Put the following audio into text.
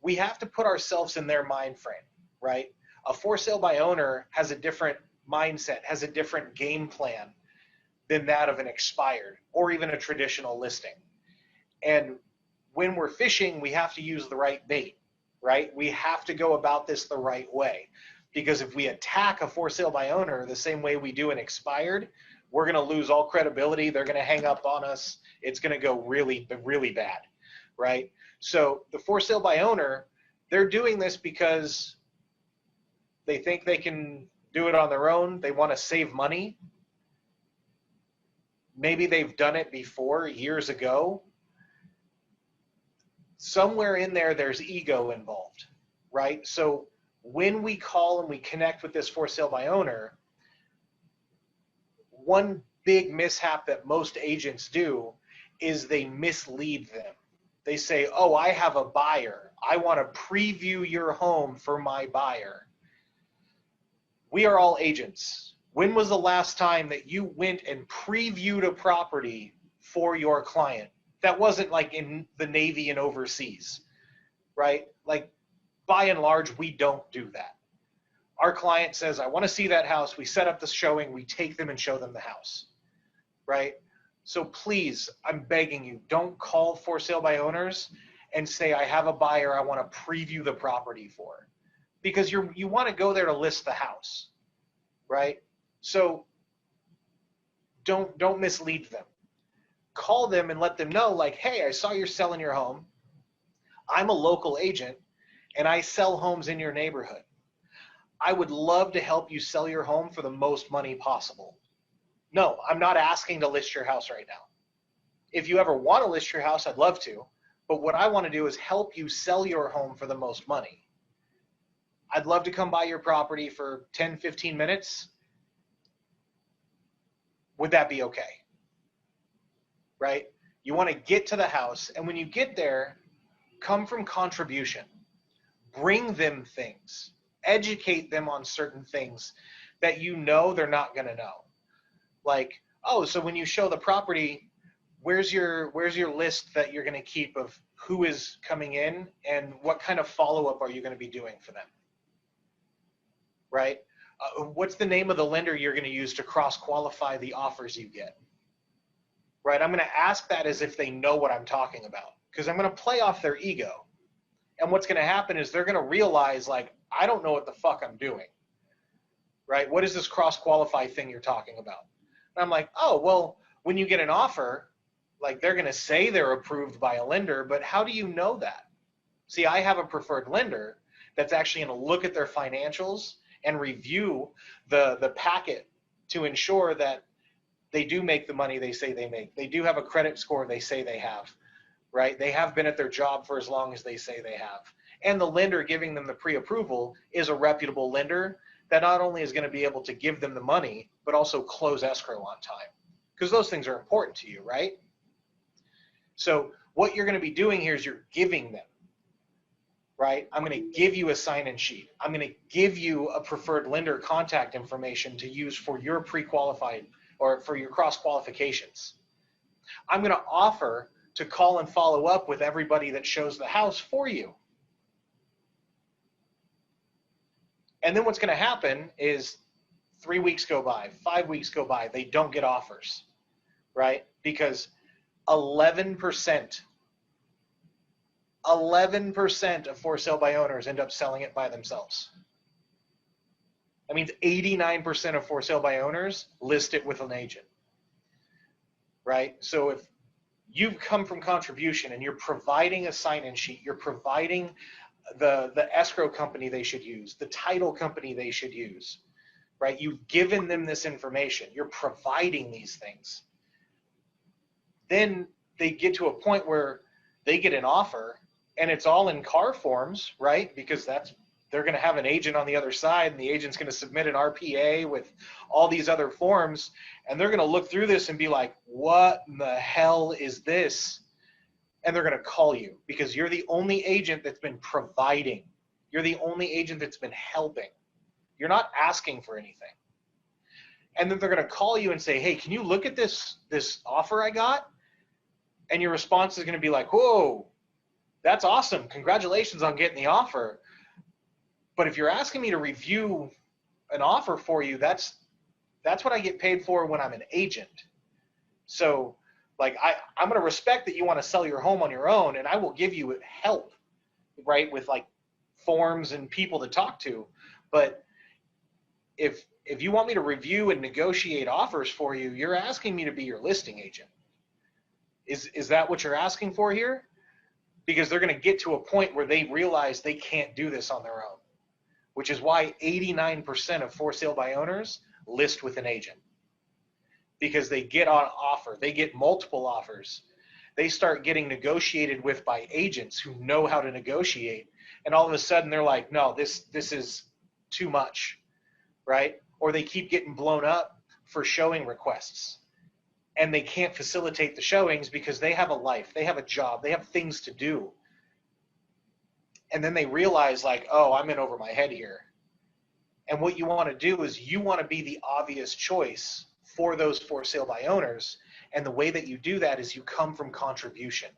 we have to put ourselves in their mind frame, right? A for sale by owner has a different mindset, has a different game plan than that of an expired or even a traditional listing. And when we're fishing, we have to use the right bait, right? We have to go about this the right way. Because if we attack a for sale by owner the same way we do an expired, we're going to lose all credibility. They're going to hang up on us. It's going to go really, really bad, right? So the for sale by owner, they're doing this because they think they can do it on their own. They want to save money. Maybe they've done it before years ago. Somewhere in there, there's ego involved, right? So when we call and we connect with this for sale by owner, one big mishap that most agents do is they mislead them. They say, oh, I have a buyer. I want to preview your home for my buyer. We are all agents. When was the last time that you went and previewed a property for your client? That wasn't like in the Navy and overseas, right? Like, by and large, we don't do that. Our client says, I want to see that house. We set up the showing. We take them and show them the house, right? So please, I'm begging you, don't call for sale by owners and say, I have a buyer I want to preview the property for. Because you want to go there to list the house, right? So don't mislead them. Call them and let them know, like, hey, I saw you're selling your home. I'm a local agent, and I sell homes in your neighborhood. I would love to help you sell your home for the most money possible. No, I'm not asking to list your house right now. If you ever want to list your house, I'd love to. But what I want to do is help you sell your home for the most money. I'd love to come by your property for 10, 15 minutes. Would that be okay? Right? You want to get to the house, and when you get there, come from contribution. Bring them things. Educate them on certain things that you know they're not going to know. Like, oh, so when you show the property, where's your list that you're going to keep of who is coming in and what kind of follow-up are you going to be doing for them? Right? What's the name of the lender you're going to use to cross-qualify the offers you get? Right? I'm going to ask that as if they know what I'm talking about, because I'm going to play off their ego. And what's going to happen is they're going to realize, like, I don't know what the fuck I'm doing. Right? What is this cross-qualify thing you're talking about? And I'm like, oh, well, when you get an offer, like, they're going to say they're approved by a lender, but how do you know that? See, I have a preferred lender that's actually going to look at their financials and review the packet to ensure that they do make the money they say they make. They do have a credit score they say they have, right? They have been at their job for as long as they say they have. And the lender giving them the pre-approval is a reputable lender that not only is going to be able to give them the money, but also close escrow on time. Because those things are important to you, right? So what you're going to be doing here is you're giving them, right? I'm going to give you a sign-in sheet. I'm going to give you a preferred lender contact information to use for your pre-qualified or for your cross-qualifications. I'm going to offer to call and follow up with everybody that shows the house for you. And then what's going to happen is 3 weeks go by, 5 weeks go by, they don't get offers, right? Because 11% of for sale by owners end up selling it by themselves. That means 89% of for sale by owners list it with an agent, right? So if you've come from contribution and you're providing a sign-in sheet, you're providing the escrow company they should use, the title company they should use, right? You've given them this information. You're providing these things. Then they get to a point where they get an offer and it's all in car forms, right? Because they're going to have an agent on the other side, and the agent's going to submit an RPA with all these other forms, and they're going to look through this and be like, what the hell is this? And they're going to call you because you're the only agent that's been providing. You're the only agent that's been helping. You're not asking for anything. And then they're going to call you and say, hey, can you look at this offer I got? And your response is going to be like, whoa, That's awesome. Congratulations on getting the offer. But if you're asking me to review an offer for you, that's what I get paid for when I'm an agent. So like I'm going to respect that you want to sell your home on your own, and I will give you help, right, with like forms and people to talk to. But if you want me to review and negotiate offers for you, you're asking me to be your listing agent. Is that what you're asking for here? Because they're going to get to a point where they realize they can't do this on their own, which is why 89% of for sale by owners list with an agent, because they get on offer, they get multiple offers, they start getting negotiated with by agents who know how to negotiate, and all of a sudden they're like, no, this is too much, right? Or they keep getting blown up for showing requests, and they can't facilitate the showings because they have a life, they have a job, they have things to do. And then they realize like, oh, I'm in over my head here. And what you want to do is you want to be the obvious choice for those for sale by owners. And the way that you do that is you come from contribution.